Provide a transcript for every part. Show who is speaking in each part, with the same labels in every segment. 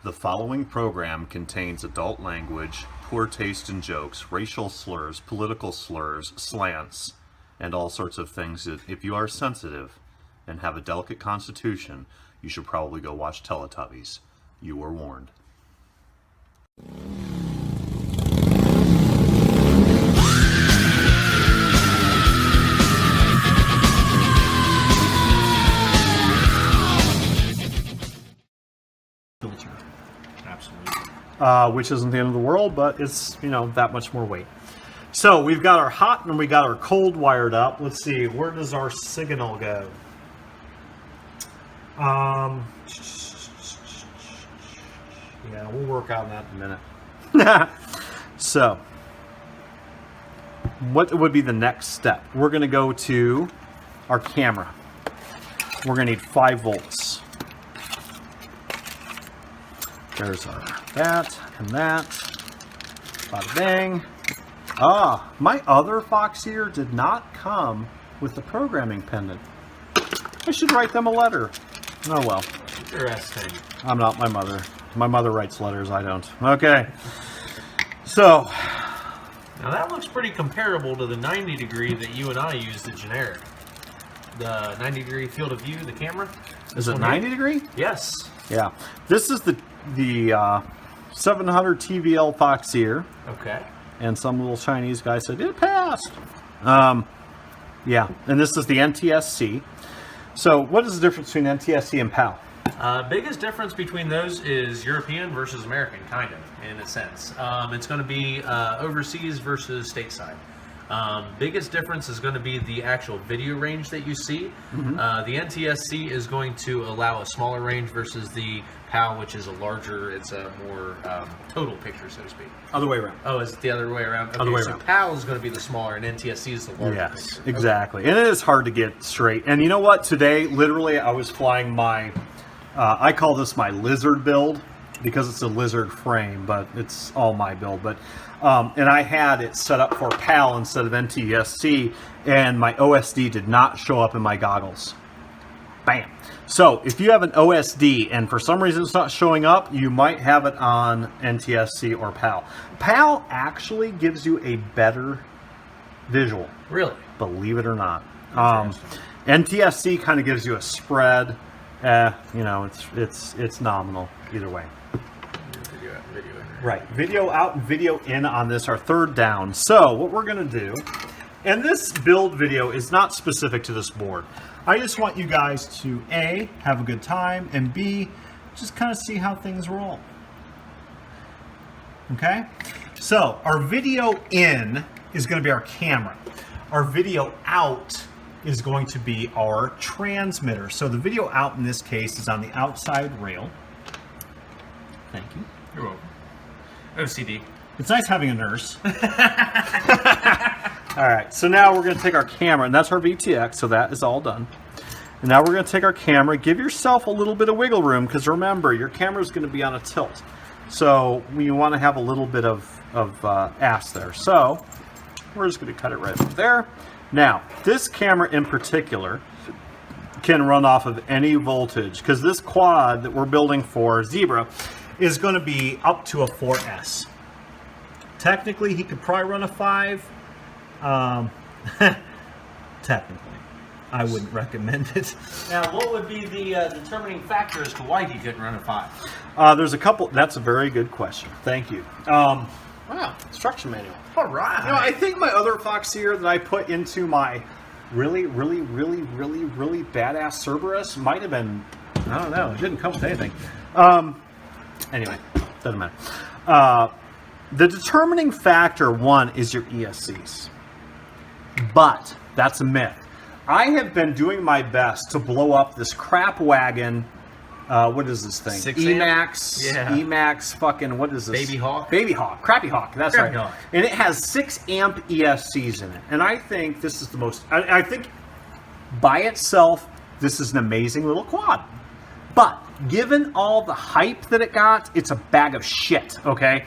Speaker 1: The following program contains adult language, poor taste in jokes, racial slurs, political slurs, slants, and all sorts of things that if you are sensitive and have a delicate constitution, you should probably go watch Teletubbies. You were warned.
Speaker 2: Which isn't the end of the world, but it's, you know, that much more weight. So we've got our hot and we got our cold wired up. Let's see, where does our signal go? Yeah, we'll work on that in a minute. So, what would be the next step? We're going to go to our camera. We're going to need 5 volts. There's our that and that. Bada bang. Ah, my other Fox here did not come with the programming pendant. I should write them a letter. Oh well.
Speaker 3: Interesting.
Speaker 2: I'm not my mother. My mother writes letters, I don't. Okay. So.
Speaker 3: Now that looks pretty comparable to the 90 degree that you and I used at generic. The 90 degree field of view, the camera.
Speaker 2: Is it 90 degree?
Speaker 3: Yes.
Speaker 2: Yeah. This is the 700 TVL Fox ear.
Speaker 3: Okay.
Speaker 2: And some little Chinese guy said, it passed. Yeah. And this is the NTSC. So what is the difference between NTSC and PAL?
Speaker 3: Biggest difference between those is European versus American, kind of, in a sense. It's going to be overseas versus stateside. Biggest difference is going to be the actual video range that you see. Mm-hmm. The NTSC is going to allow a smaller range versus the PAL, which is a larger, it's a more total picture, so to speak.
Speaker 2: Other way around.
Speaker 3: Oh, is it the other way around? Okay,
Speaker 2: other way
Speaker 3: so
Speaker 2: around.
Speaker 3: PAL is going to be the smaller and NTSC is the larger.
Speaker 2: Yes,
Speaker 3: picture.
Speaker 2: exactly. Okay. And it is hard to get straight. And you know what? Today, literally, I was flying my, I call this my lizard build because it's a lizard frame, but it's all my build. But and I had it set up for PAL instead of NTSC, and my OSD did not show up in my goggles. Bam. So if you have an OSD and for some reason it's not showing up, you might have it on NTSC or PAL. PAL actually gives you a better visual.
Speaker 3: Really?
Speaker 2: Believe it or not. NTSC kind of gives you a spread. You know, it's nominal either way.
Speaker 3: Video in.
Speaker 2: Right, video out and video in on this, our third down. So what we're going to do, and this build video is not specific to this board. I just want you guys to A, have a good time, and B, just kind of see how things roll. Okay? So our video in is going to be our camera. Our video out is going to be our transmitter. So the video out in this case is on the outside rail. Thank you.
Speaker 3: You're welcome. OCD.
Speaker 2: It's nice having a nurse. All right, so now we're going to take our camera, and that's our VTX, so that is all done. And now we're going to take our camera. Give yourself a little bit of wiggle room, because remember, your camera is going to be on a tilt. So we want to have a little bit of ass there. So we're just going to cut it right over there. Now, this camera in particular can run off of any voltage, because this quad that we're building for Zebruh is going to be up to a 4S. Technically, he could probably run a 5. Technically, I wouldn't recommend it.
Speaker 3: Now, what would be the determining factor as to why he couldn't run a 5?
Speaker 2: There's a couple. That's a very good question. Thank you. Wow, instruction manual.
Speaker 3: All right.
Speaker 2: You know, I think my other Fox here that I put into my really badass Cerberus might have been, I don't know, it didn't come with anything. Anyway, doesn't matter. The determining factor, one, is your ESCs. But that's a myth. I have been doing my best to blow up this crap wagon. What is this thing?
Speaker 3: 6
Speaker 2: Emax.
Speaker 3: Yeah.
Speaker 2: Emax fucking, what is this?
Speaker 3: Baby Hawk.
Speaker 2: Baby Hawk. Crappy Hawk. That's
Speaker 3: Crappy
Speaker 2: right.
Speaker 3: Hawk.
Speaker 2: And it has 6 amp ESCs in it. And I think this is the most, I think by itself, this is an amazing little quad. But given all the hype that it got, it's a bag of shit, okay?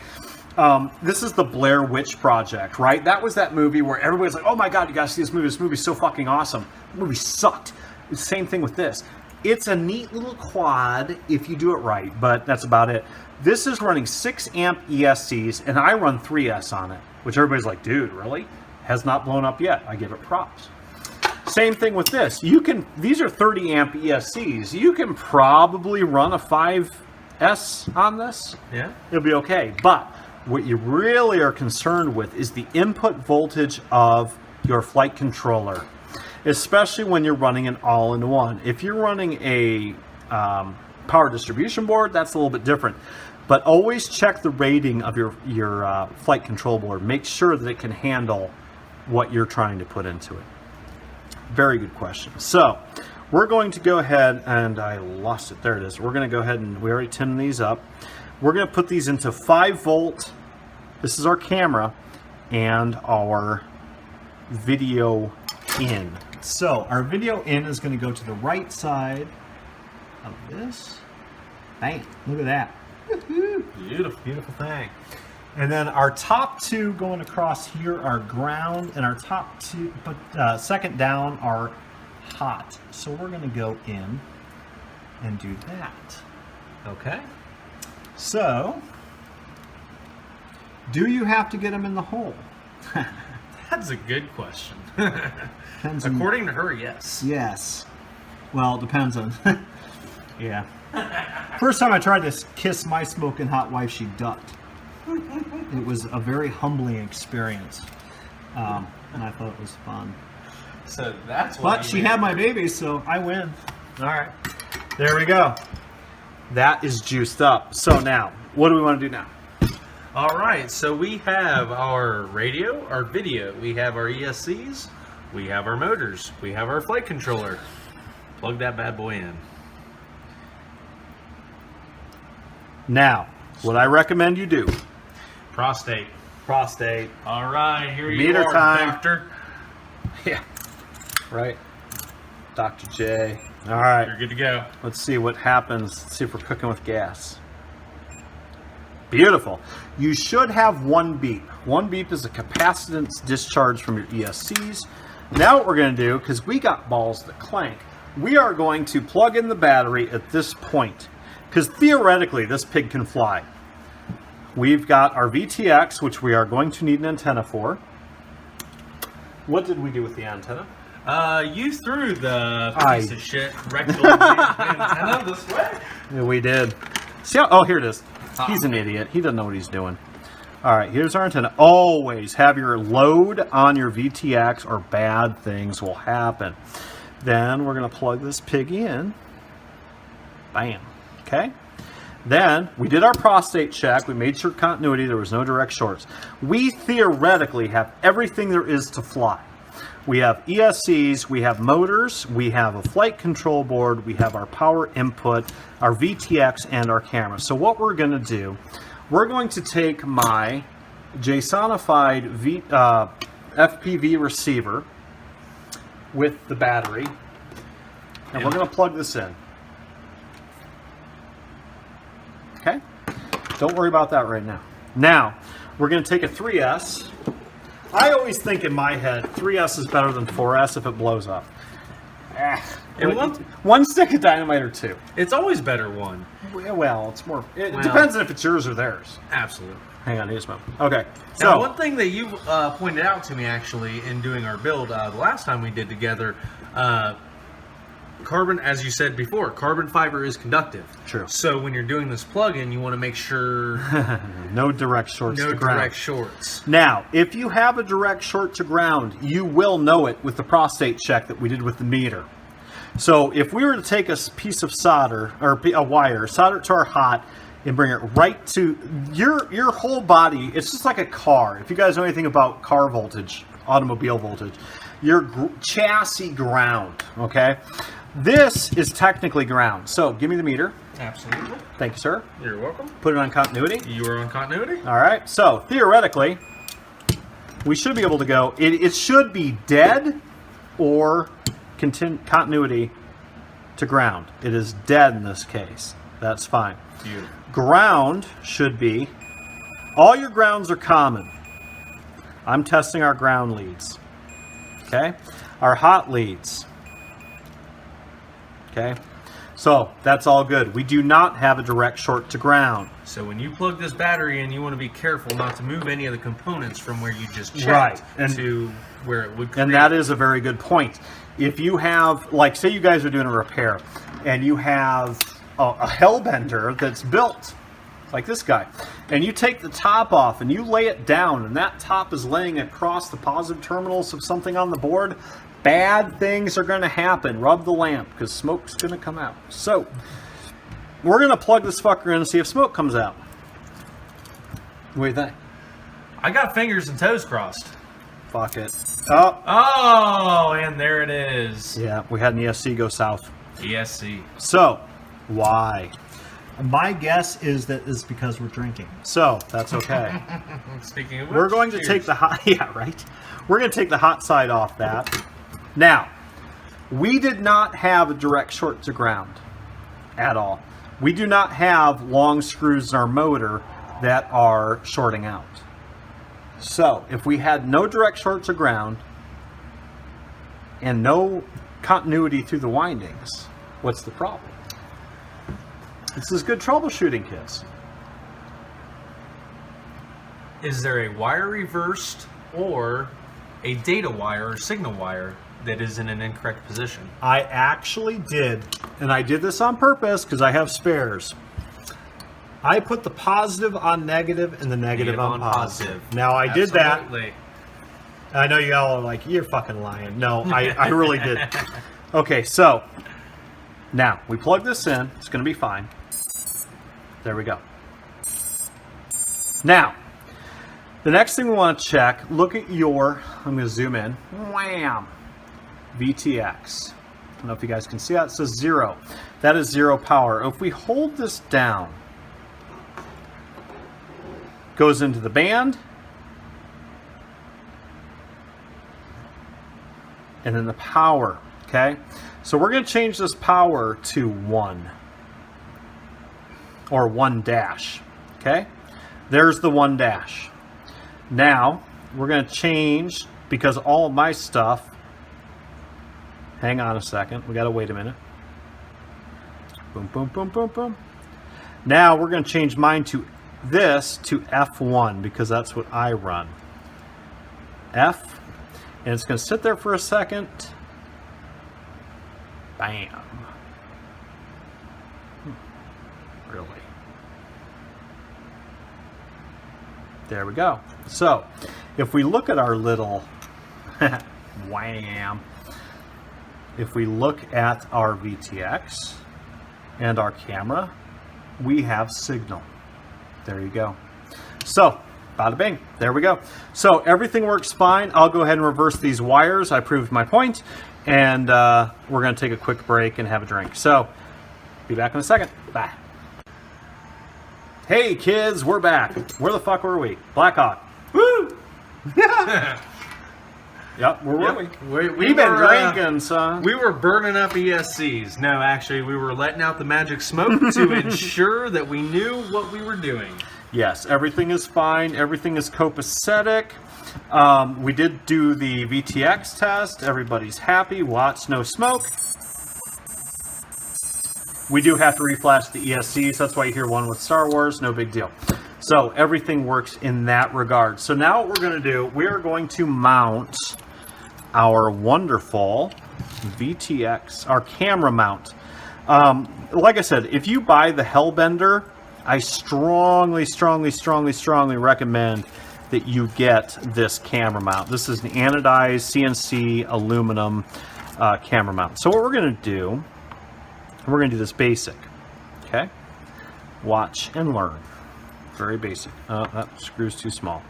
Speaker 2: This is the Blair Witch Project, right? That was that movie where everybody's like, oh my god, you gotta see this movie. This movie's so fucking awesome. The movie sucked. It's the same thing with this. It's a neat little quad if you do it right, but that's about it. This is running 6 amp ESCs, and I run 3S on it, which everybody's like, dude, really? Has not blown up yet. I give it props. Same thing with this. These are 30 amp ESCs. You can probably run a 5S on this.
Speaker 3: Yeah.
Speaker 2: It'll be okay. But what you really are concerned with is the input voltage of your flight controller, especially when you're running an all-in-one. If you're running a power distribution board, that's a little bit different. But always check the rating of your flight control board. Make sure that it can handle what you're trying to put into it. Very good question. So we're going to go ahead, and I lost it. There it is. We're going to go ahead and we already tinned these up. We're going to put these into 5-volt. This is our camera and our video in. So our video in is going to go to the right side of this. Bam! Look at that.
Speaker 3: Beautiful.
Speaker 2: Beautiful thing. And then our top two going across here are ground, and our top two, but second down are hot. So we're going to go in and do that.
Speaker 3: Okay.
Speaker 2: So, do you have to get them in the hole?
Speaker 3: That's a good question.
Speaker 2: Depends on,
Speaker 3: According to her, yes.
Speaker 2: yes. Well, it depends on. Yeah. First time I tried to kiss my smoking hot wife, she ducked. It was a very humbling experience, and I thought it was fun.
Speaker 3: So that's why.
Speaker 2: But she had my baby, so I win. All right, there we go. That is juiced up. So now, what do we want to do now?
Speaker 3: All right. So we have our radio, our video. We have our ESCs. We have our motors. We have our flight controller. Plug that bad boy in.
Speaker 2: Now, what I recommend you do.
Speaker 3: Prostate.
Speaker 2: Prostate.
Speaker 3: All right. Here you
Speaker 2: Meter
Speaker 3: are,
Speaker 2: time.
Speaker 3: doctor.
Speaker 2: Yeah. Right. Dr. J. All right.
Speaker 3: You're good to go.
Speaker 2: Let's see what happens. Let's see if we're cooking with gas. Beautiful. You should have one beep. One beep is a capacitance discharge from your ESCs. Now what we're going to do, because we got balls that clank, we are going to plug in the battery at this point. Because theoretically, this pig can fly. We've got our VTX, which we are going to need an antenna for. What did we do with the antenna?
Speaker 3: You threw the
Speaker 2: I-
Speaker 3: piece of shit rectal antenna this way.
Speaker 2: Yeah, we did. See how, oh, here it is. He's an idiot. He doesn't know what he's doing. All right, here's our antenna. Always have your load on your VTX or bad things will happen. Then we're going to plug this pig in. Bam. Okay. Then we did our prostate check. We made sure continuity. There was no direct shorts. We theoretically have everything there is to fly. We have ESCs, we have motors, we have a flight control board, we have our power input, our VTX, and our camera. So what we're going to do, we're going to take my JSONified FPV receiver with the battery, and we're going to plug this in. Okay? Don't worry about that right now. Now, we're going to take a 3S. I always think in my head, 3S is better than 4S if it blows up.
Speaker 3: And
Speaker 2: one stick of dynamite or two.
Speaker 3: It's always better one.
Speaker 2: Well, it's more. It
Speaker 3: Well,
Speaker 2: depends on if it's yours or theirs.
Speaker 3: Absolutely.
Speaker 2: Hang on, here's mine. Okay.
Speaker 3: Now,
Speaker 2: So,
Speaker 3: one thing that you pointed out to me actually in doing our build the last time we did together, carbon, as you said before, carbon fiber is conductive.
Speaker 2: True.
Speaker 3: So when you're doing this plug-in, you want to make sure
Speaker 2: no direct shorts
Speaker 3: no
Speaker 2: to ground.
Speaker 3: direct shorts.
Speaker 2: Now, if you have a direct short to ground, you will know it with the prostate check that we did with the meter. So if we were to take a piece of solder or a wire, solder it to our hot, and bring it right to your whole body, it's just like a car. If you guys know anything about car voltage, automobile voltage, your chassis ground, okay? This is technically ground. So give me the meter.
Speaker 3: Absolutely.
Speaker 2: Thank you, sir.
Speaker 3: You're welcome.
Speaker 2: Put it on continuity.
Speaker 3: You are on continuity.
Speaker 2: All right. So theoretically, we should be able to go. It should be dead or continuity to ground. It is dead in this case. That's fine.
Speaker 3: Beautiful.
Speaker 2: Ground should be, all your grounds are common. I'm testing our ground leads. Okay. Our hot leads. Okay. So that's all good. We do not have a direct short to ground.
Speaker 3: So when you plug this battery in, you want to be careful not to move any of the components from where you just checked
Speaker 2: Right. And
Speaker 3: to where it would create.
Speaker 2: And that is a very good point. If you have, like, say you guys are doing a repair and you have a Hellbender that's built like this guy, and you take the top off and you lay it down and that top is laying across the positive terminals of something on the board, bad things are going to happen. Rub the lamp because smoke's going to come out. So we're going to plug this fucker in and see if smoke comes out. What do you think?
Speaker 3: I got fingers and toes crossed.
Speaker 2: Fuck it. Oh.
Speaker 3: Oh, and there it is.
Speaker 2: Yeah, we had an ESC go south.
Speaker 3: ESC.
Speaker 2: So, why?
Speaker 4: My guess is that it's because we're drinking.
Speaker 2: So, that's okay.
Speaker 3: Speaking of which,
Speaker 2: We're going to
Speaker 3: cheers.
Speaker 2: take the hot, yeah, right? We're going to take the hot side off that. Now, we did not have a direct short to ground at all. We do not have long screws in our motor that are shorting out. So, if we had no direct short to ground and no continuity through the windings, what's the problem? This is good troubleshooting, kids.
Speaker 3: Is there a wire reversed or a data wire or signal wire that is in an incorrect position?
Speaker 2: I actually did, and I did this on purpose because I have spares. I put the positive on negative and the negative on positive. Now, I did that.
Speaker 3: Absolutely.
Speaker 2: I know you all are like, you're fucking lying. No, I really did. Okay, so now we plug this in. It's going to be fine. There we go. Now, the next thing we want to check, look at your, I'm going to zoom in. Wham! VTX. I don't know if you guys can see that. It says 0. That is 0 power. If we hold this down, goes into the band, and then the power, okay? So we're going to change this power to 1, or 1 dash, okay? There's the 1 dash. Now, we're going to change, because all of my stuff, hang on a second, we got to wait a minute. Boom, boom, boom, boom, boom. Now, we're going to change mine to this to F1 because that's what I run. F, and it's going to sit there for a second. Bam. Really? There we go. So, if we look at our little wham, if we look at our VTX and our camera, we have signal. There you go. So, bada bing. There we go. So, everything works fine. I'll go ahead and reverse these wires. I proved my point. And we're going to take a quick break and have a drink. So, be back in a second. Bye. Hey, kids. We're back. Where the fuck were we? Blackhawk. Woo! Yep, where were we? We've been drinking, son.
Speaker 3: We were burning up ESCs. No, actually, we were letting out the magic smoke to ensure that we knew what we were doing.
Speaker 2: Yes, everything is fine. Everything is copacetic. We did do the VTX test. Everybody's happy. Watts, no smoke. We do have to reflash the ESCs. That's why you hear one with Star Wars. No big deal. So everything works in that regard. So now what we're going to do, we are going to mount our wonderful VTX, our camera mount. Like I said, if you buy the Hellbender, I strongly recommend that you get this camera mount. This is an anodized CNC aluminum camera mount. So what we're going to do, we're going to do this basic. Okay? Watch and learn. Very basic. Oh, that screw's too small.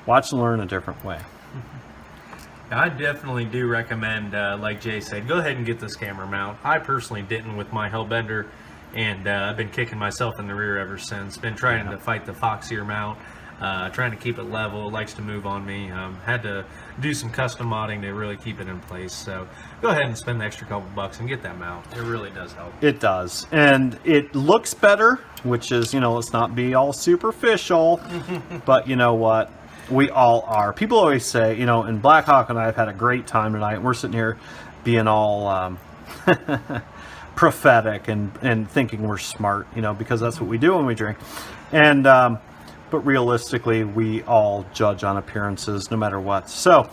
Speaker 2: Watch and learn a different way.
Speaker 3: Now, I definitely do recommend, like Jay said, go ahead and get this camera mount. I personally didn't with my Hellbender, and I've been kicking myself in the rear ever since. Been trying to fight the Foxier mount, trying to keep it level. It likes to move on me. Had to do some custom modding to really keep it in place. So go ahead and spend the extra couple bucks and get that mount. It really does help.
Speaker 2: It does. And it looks better, which is, you know, let's not be all superficial, but you know what? We all are. People always say, you know, and Blackhawk and I have had a great time tonight. We're sitting here being all prophetic and thinking we're smart, you know, because that's what we do when we drink. And but realistically, we all judge on appearances no matter what. So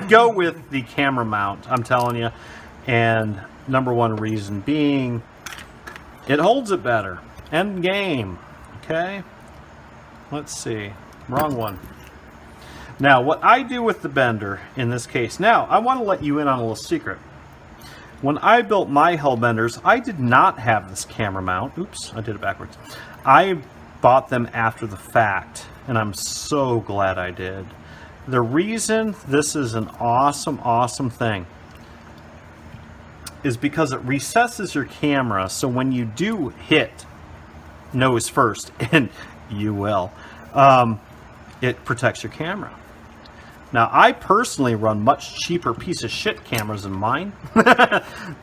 Speaker 2: go with the camera mount, I'm telling you. And number one reason being, it holds it better. End game. Okay. Let's see. Wrong one. Now, what I do with the Bender in this case, now I want to let you in on a little secret. When I built my Hellbenders, I did not have this camera mount. Oops, I did it backwards. I bought them after the fact, and I'm so glad I did. The reason this is an awesome, awesome thing is because it recesses your camera, so when you do hit nose first, and you will, it protects your camera. Now, I personally run much cheaper piece of shit cameras than mine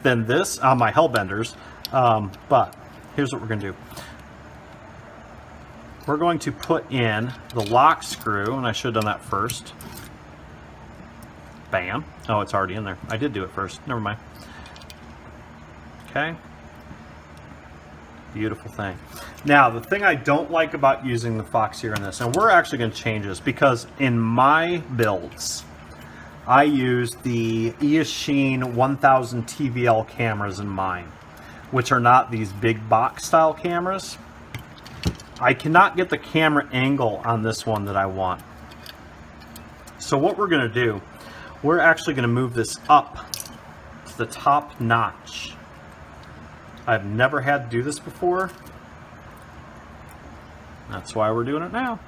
Speaker 2: than this on my Hellbenders, but here's what we're going to do. We're going to put in the lock screw, and I should have done that first. Bam. Oh, it's already in there. I did do it first. Never mind. Okay. Beautiful thing. Now, the thing I don't like about using the Fox here in this, and we're actually going to change this, because in my builds, I use the Eachine 1000 TVL cameras in mine, which are not these big box style cameras. I cannot get the camera angle on this one that I want. So what we're going to do, we're actually going to move this up to the top notch. I've never had to do this before. That's why we're doing it now.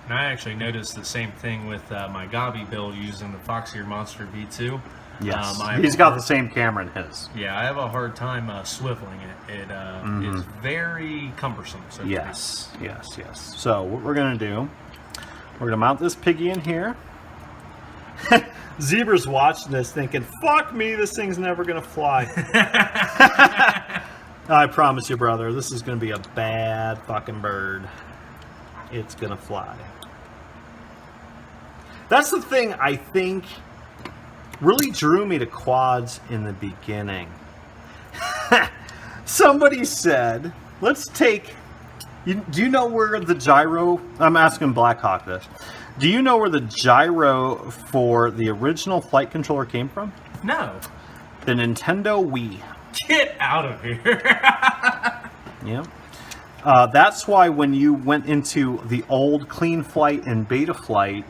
Speaker 3: And I actually noticed the same thing with my Gabi build using the Foxier Monster V2.
Speaker 2: Yes, he's got the same camera in his.
Speaker 3: Yeah, I have a hard time swiveling it. It is very cumbersome. So
Speaker 2: yes, yes, yes. So what we're going to do, we're going to mount this piggy in here. Zebruh's watching this thinking, fuck me, this thing's never going to fly. I promise you, brother, this is going to be a bad fucking bird. It's going to fly. That's the thing I think really drew me to quads in the beginning. Somebody said, let's take... do you know where the gyro... I'm asking Blackhawk this. Do you know where the gyro for the original flight controller came from?
Speaker 3: No.
Speaker 2: The Nintendo Wii.
Speaker 3: Get out of here.
Speaker 2: Yeah. That's why when you went into the old Clean Flight and Beta Flight,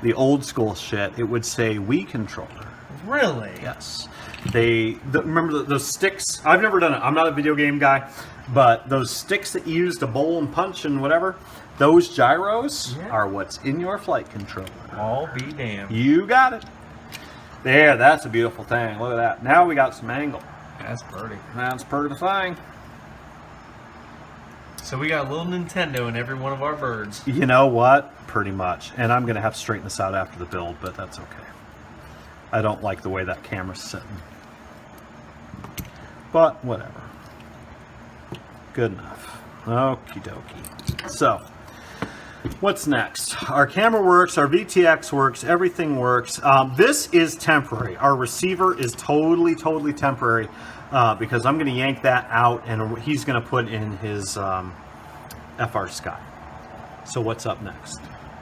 Speaker 2: the old school shit, it would say Wii controller.
Speaker 3: Really?
Speaker 2: Yes. Remember those sticks? I've never done it. I'm not a video game guy, but those sticks that you use to bowl and punch and whatever, those gyros are what's in your flight controller.
Speaker 3: I'll be damned.
Speaker 2: You got it. There, that's a beautiful thing. Look at that. Now we got some angle.
Speaker 3: That's pretty.
Speaker 2: That's pretty thing.
Speaker 3: So we got a little Nintendo in every one of our birds.
Speaker 2: You know what? Pretty much. And I'm going to have to straighten this out after the build, but that's okay. I don't like the way that camera's sitting. But whatever. Good enough. Okie dokie. So, what's next? Our camera works, our VTX works, everything works. This is temporary. Our receiver is totally temporary because I'm going to yank that out and he's going to put in his FR Sky. So what's up next?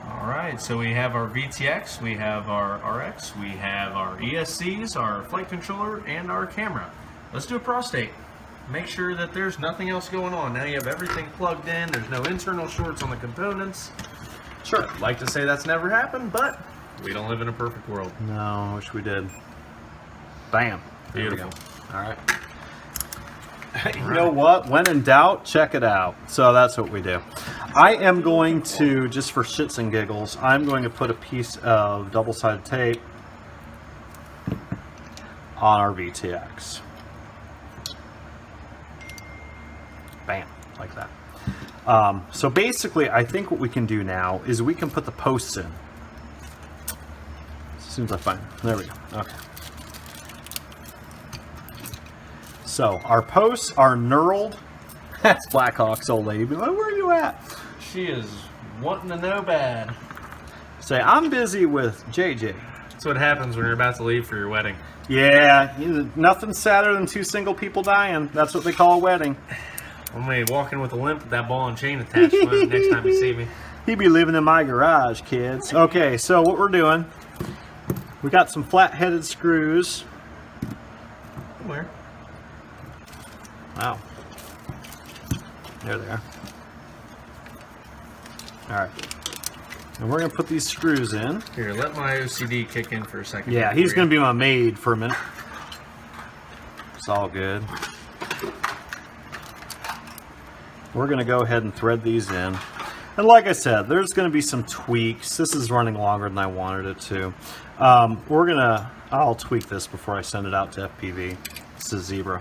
Speaker 3: All right, so we have our VTX, we have our RX, we have our ESCs, our flight controller, and our camera. Let's do a prostate. Make sure that there's nothing else going on. Now you have everything plugged in. There's no internal shorts on the components. Sure, I'd like to say that's never happened, but we don't live in a perfect world.
Speaker 2: No, I wish we did. Bam. There we
Speaker 3: Beautiful.
Speaker 2: go. All right. You know what? When in doubt, check it out. So that's what we do. I am going to, just for shits and giggles, I'm going to put a piece of double-sided tape on our VTX. Bam, like that. So basically, I think what we can do now is we can put the posts in. As soon as I find them. There we go. Okay. So our posts are knurled. That's Blackhawk's old lady. Like, where are you at?
Speaker 3: She is wanting to know bad.
Speaker 2: Say, I'm busy with JJ.
Speaker 3: That's what happens when you're about to leave for your wedding.
Speaker 2: Yeah, nothing sadder than two single people dying. That's what they call a wedding.
Speaker 3: I'm gonna be walking with a limp with that ball and chain attached to him next time you see me.
Speaker 2: He'd be living in my garage, kids. Okay, so what we're doing, we got some flat-headed screws.
Speaker 3: Where?
Speaker 2: Wow. There they are. Alright. And we're going to put these screws in.
Speaker 3: Here, let my OCD kick in for a second.
Speaker 2: Yeah, he's going to be my maid for a minute. It's all good. We're going to go ahead and thread these in. And like I said, there's going to be some tweaks. This is running longer than I wanted it to. I'll tweak this before I send it out to FPV. It's a Zebruh.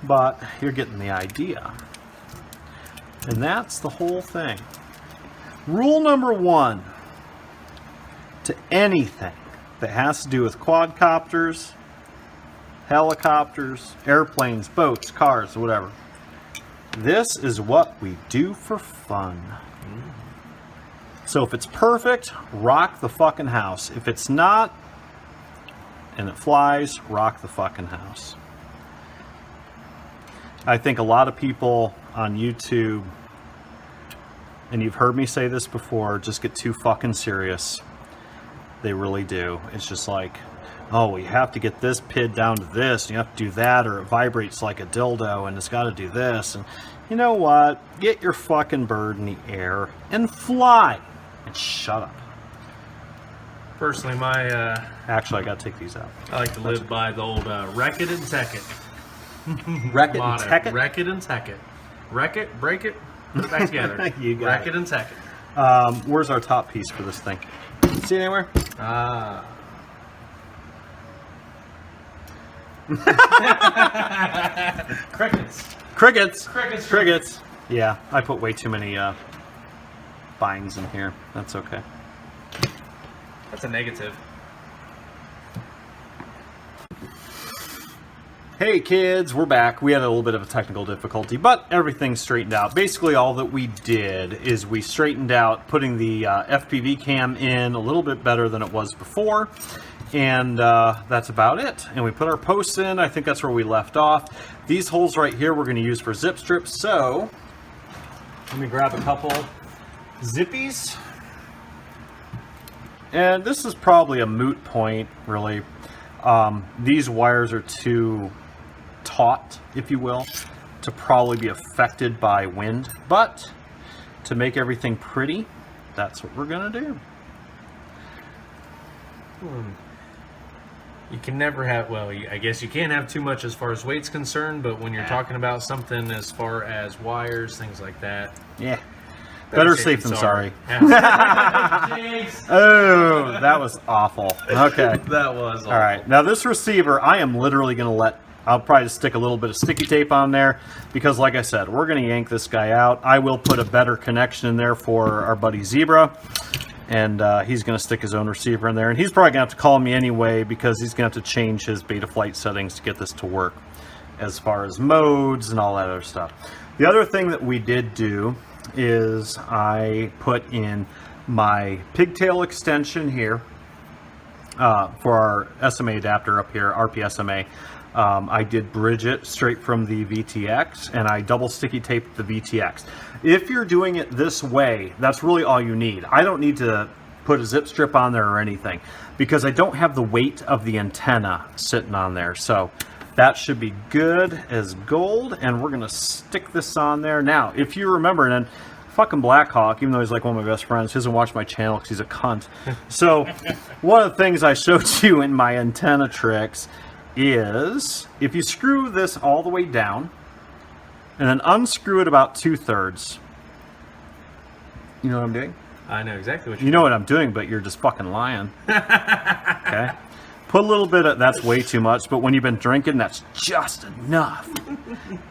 Speaker 2: But you're getting the idea. And that's the whole thing. Rule number 1 to anything that has to do with quadcopters, helicopters, airplanes, boats, cars, whatever. This is what we do for fun. So if it's perfect, rock the fucking house. If it's not, and it flies, rock the fucking house. I think a lot of people on YouTube, and you've heard me say this before, just get too fucking serious. They really do. It's just like, oh, we have to get this PID down to this, and you have to do that, or it vibrates like a dildo, and it's got to do this. And you know what? Get your fucking bird in the air and fly, and shut up.
Speaker 3: Personally, my
Speaker 2: Actually, I got to take these out.
Speaker 3: I like to live by the old wreck it and tech it.
Speaker 2: Wreck it and
Speaker 3: Motto.
Speaker 2: tech it?
Speaker 3: Wreck it and tech it. Wreck it, break it, put it back together.
Speaker 2: You got
Speaker 3: Wreck
Speaker 2: it.
Speaker 3: it and tech it.
Speaker 2: Where's our top piece for this thing? See it anywhere?
Speaker 3: Ah. Crickets.
Speaker 2: Crickets!
Speaker 3: Crickets.
Speaker 2: Crickets! Yeah, I put way too many binds in here. That's okay.
Speaker 3: That's a negative.
Speaker 2: Hey kids, we're back. We had a little bit of a technical difficulty, but everything's straightened out. Basically all that we did is we straightened out putting the FPV cam in a little bit better than it was before, and that's about it. And we put our posts in. I think that's where we left off. These holes right here we're going to use for zip strips, so let me grab a couple zippies. And this is probably a moot point, really. These wires are too taut, if you will, to probably be affected by wind, but to make everything pretty, that's what we're gonna do.
Speaker 3: You can never have, well, I guess you can't have too much as far as weight's concerned, but when you're talking about something as far as wires, things like that.
Speaker 2: Yeah. Better safe than sorry.
Speaker 3: Jeez.
Speaker 2: Oh, that was awful. Okay.
Speaker 3: That was awful.
Speaker 2: All right. Now this receiver, I am literally going to I'll probably just stick a little bit of sticky tape on there because like I said, we're going to yank this guy out. I will put a better connection in there for our buddy Zebruh, and he's going to stick his own receiver in there. And he's probably going to have to call me anyway because he's going to have to change his Betaflight settings to get this to work as far as modes and all that other stuff. The other thing that we did do is I put in my pigtail extension here for our SMA adapter up here, RPSMA. I did bridge it straight from the VTX, and I double sticky taped the VTX. If you're doing it this way, that's really all you need. I don't need to put a zip strip on there or anything because I don't have the weight of the antenna sitting on there. So that should be good as gold, and we're gonna stick this on there. Now, if you remember, and then fucking Blackhawk, even though he's like one of my best friends, he doesn't watch my channel because he's a cunt. So one of the things I showed you in my antenna tricks is if you screw this all the way down and then unscrew it about 2/3. You know what I'm doing?
Speaker 3: I know exactly what
Speaker 2: You know what I'm doing, but you're just fucking lying. Okay? Put a little bit of, that's way too much, but when you've been drinking, that's just enough.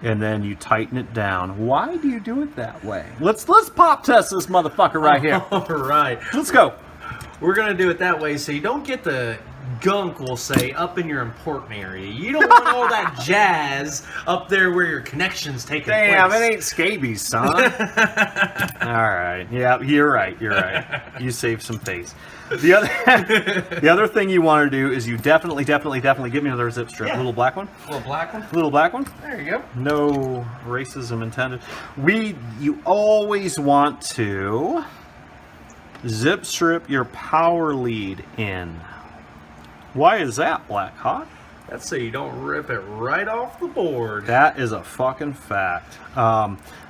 Speaker 2: And then you tighten it down. Why do you do it that way? Let's pop test this motherfucker right here.
Speaker 3: All right.
Speaker 2: Let's go.
Speaker 3: We're going to do it that way so you don't get the gunk, we'll say, up in your important area. You don't want all that jazz up there where your connection's taking
Speaker 2: Damn,
Speaker 3: place.
Speaker 2: it ain't scabies, son. All right. Yeah, you're right. You're right. You saved some face. The other thing you want to do is you definitely give me another zip strip.
Speaker 3: Yeah.
Speaker 2: Little black one.
Speaker 3: Little black one.
Speaker 2: Little black one.
Speaker 3: There you go.
Speaker 2: No racism intended. You always want to zip strip your power lead in. Why is that, Black Hawk?
Speaker 3: That's so you don't rip it right off the board.
Speaker 2: That is a fucking fact.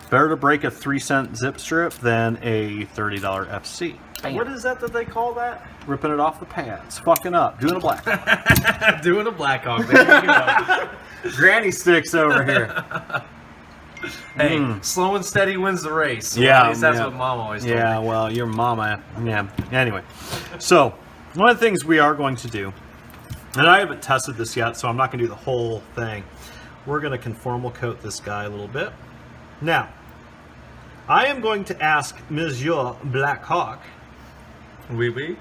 Speaker 2: Better to break a 3-cent zip strip than a $30 FC. Bam.
Speaker 3: What is that they call that?
Speaker 2: Ripping it off the pads. Fucking up. Doing a Black Hawk.
Speaker 3: Doing a Black Hawk. There you go.
Speaker 2: Granny sticks over here.
Speaker 3: Hey, slow and steady wins the race. So
Speaker 2: Yeah,
Speaker 3: at least that's
Speaker 2: yeah.
Speaker 3: what Mom always told
Speaker 2: Yeah,
Speaker 3: me.
Speaker 2: well, your mama. Yeah. Anyway, so one of the things we are going to do, and I haven't tested this yet, so I'm not going to do the whole thing. We're going to conformal coat this guy a little bit. Now, I am going to ask Monsieur Black Hawk,
Speaker 3: Oui.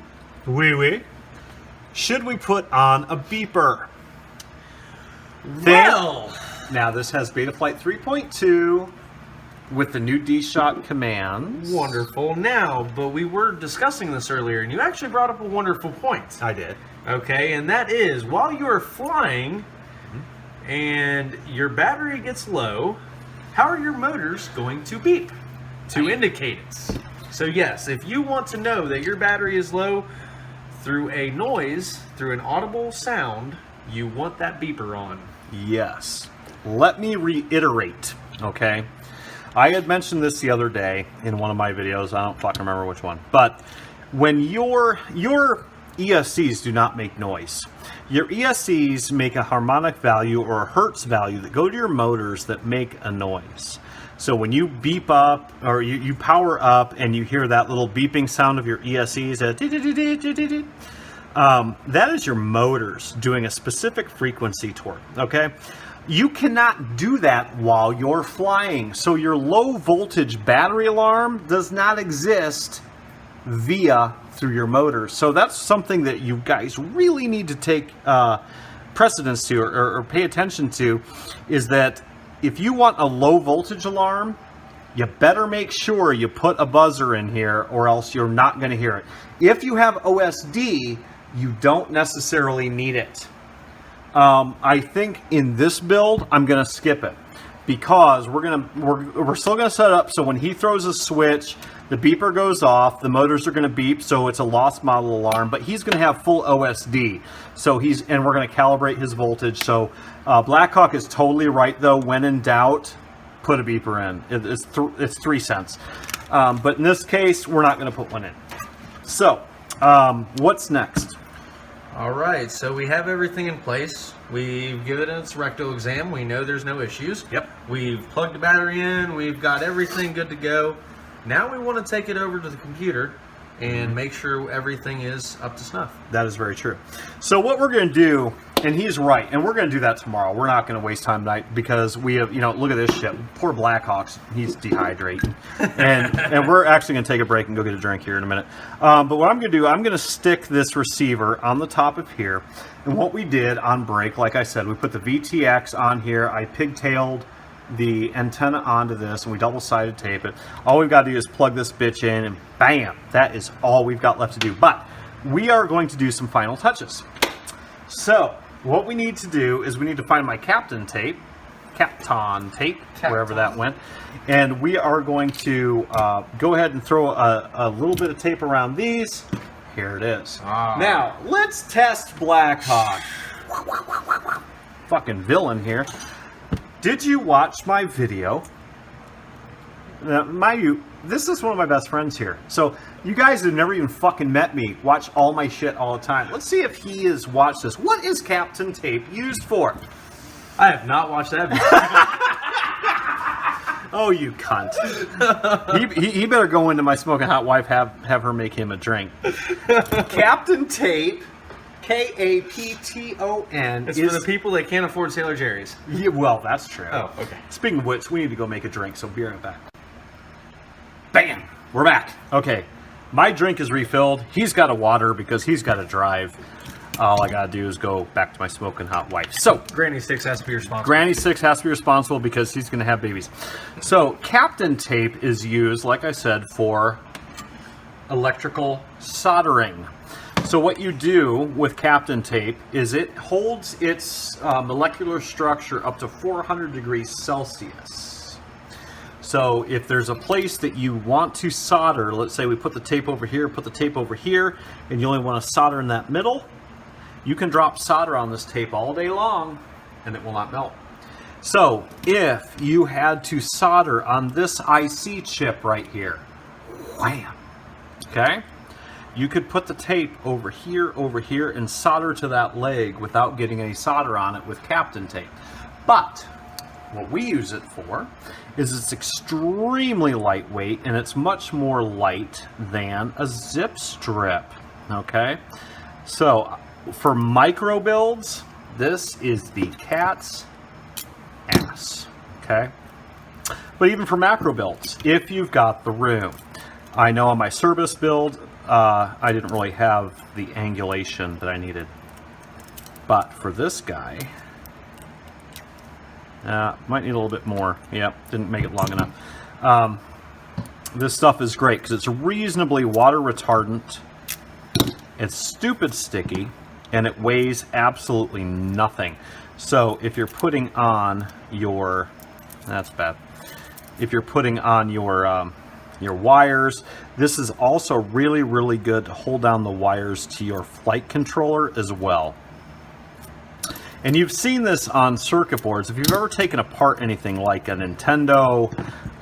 Speaker 2: should we put on a beeper?
Speaker 3: Well,
Speaker 2: Now, this has Betaflight 3.2 with the new D-Shot commands.
Speaker 3: wonderful. Now, but we were discussing this earlier, and you actually brought up a wonderful point.
Speaker 2: I did.
Speaker 3: Okay, and that is, while you are flying and your battery gets low, how are your motors going to beep to indicate it? So yes, if you want to know that your battery is low through a noise, through an audible sound, you want that beeper on.
Speaker 2: Yes. Let me reiterate, okay? I had mentioned this the other day in one of my videos. I don't fucking remember which one. But when your ESCs do not make noise. Your ESCs make a harmonic value or a hertz value that go to your motors that make a noise. So when you beep up or you power up and you hear that little beeping sound of your ESCs, that is your motors doing a specific frequency torque, okay? You cannot do that while you're flying. So your low voltage battery alarm does not exist through your motors. So that's something that you guys really need to take precedence to or pay attention to, is that if you want a low voltage alarm, you better make sure you put a buzzer in here or else you're not going to hear it. If you have OSD, you don't necessarily need it. I think in this build, I'm going to skip it because we're still going to set up so when he throws a switch, the beeper goes off, the motors are going to beep, so it's a lost model alarm, but he's going to have full OSD. So and we're going to calibrate his voltage. So Blackhawk is totally right though. When in doubt, put a beeper in. It's 3 cents. But in this case, we're not going to put one in. So what's next?
Speaker 3: All right, so we have everything in place. We've given it its rectal exam. We know there's no issues.
Speaker 2: Yep.
Speaker 3: We've plugged the battery in. We've got everything good to go. Now we want to take it over to the computer and make sure everything is up to snuff.
Speaker 2: That is very true. So what we're going to do, and he's right, and we're going to do that tomorrow. We're not going to waste time tonight because we have, look at this shit. Poor Blackhawks, he's dehydrating. and we're actually going to take a break and go get a drink here in a minute. But what I'm going to do, I'm going to stick this receiver on the top of here. And what we did on break, like I said, we put the VTX on here. I pigtailed the antenna onto this and we double-sided tape it. All we've got to do is plug this bitch in and bam, that is all we've got left to do. But we are going to do some final touches. So what we need to do is we need to find my Kapton tape, wherever that went, and we are going to go ahead and throw a little bit of tape around these. Here it is. Now let's test Blackhawk. Fucking villain here. Did you watch my video? Now, mind you, this is one of my best friends here. So you guys have never even fucking met me. Watch all my shit all the time. Let's see if he has watched this. What is Kapton tape used for?
Speaker 3: I have not watched that video.
Speaker 2: Oh, you cunt. he better go into my smoking hot wife, have her make him a drink. Kapton tape, Kapton,
Speaker 3: It's for the people that can't afford Sailor Jerry's.
Speaker 2: Yeah, well, that's true.
Speaker 3: Oh, okay.
Speaker 2: Speaking of which, we need to go make a drink, so be right back. Bam! We're back. Okay. My drink is refilled. He's got a water because he's got to drive. all I gotta do is go back to my smoking hot wife. So
Speaker 3: Granny Six has to be responsible.
Speaker 2: Granny Six has to be responsible because he's gonna have babies. So Captain tape is used, like I said, for electrical soldering. So what you do with Captain tape is it holds its molecular structure up to 400 degrees Celsius. So if there's a place that you want to solder, let's say we put the tape over here, put the tape over here, and you only want to solder in that middle, you can drop solder on this tape all day long and it will not melt. So if you had to solder on this IC chip right here, wham, okay? You could put the tape over here, and solder to that leg without getting any solder on it with Captain tape. But what we use it for is it's extremely lightweight, and it's much more light than a zip strip, okay? So for micro builds, this is the cat's ass, okay? But even for macro builds, if you've got the room, I know on my Cerberus build, I didn't really have the angulation that I needed. But for this guy, might need a little bit more. Yep, didn't make it long enough. This stuff is great because it's reasonably water retardant. It's stupid sticky, and it weighs absolutely nothing. So if you're putting on your, that's bad. If you're putting on your wires, this is also really, really good to hold down the wires to your flight controller as well. And you've seen this on circuit boards. If you've ever taken apart anything like a Nintendo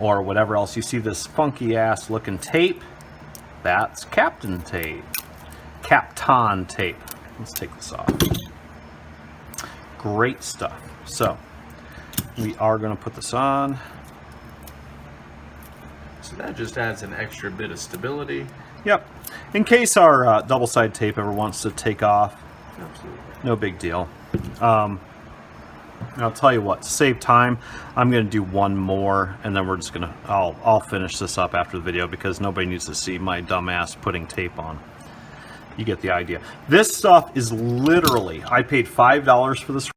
Speaker 2: or whatever else, you see this funky ass looking tape. That's Captain tape. Kapton tape. Let's take this off. Great stuff. So we are going to put this on.
Speaker 3: So that just adds an extra bit of stability.
Speaker 2: Yep. In case our double-side tape ever wants to take off,
Speaker 3: Absolutely.
Speaker 2: no big deal. I'll tell you what, to save time, I'm going to do one more, and then we're just going to, I'll finish this up after the video because nobody needs to see my dumb ass putting tape on. You get the idea. This stuff is literally, I paid $5 for this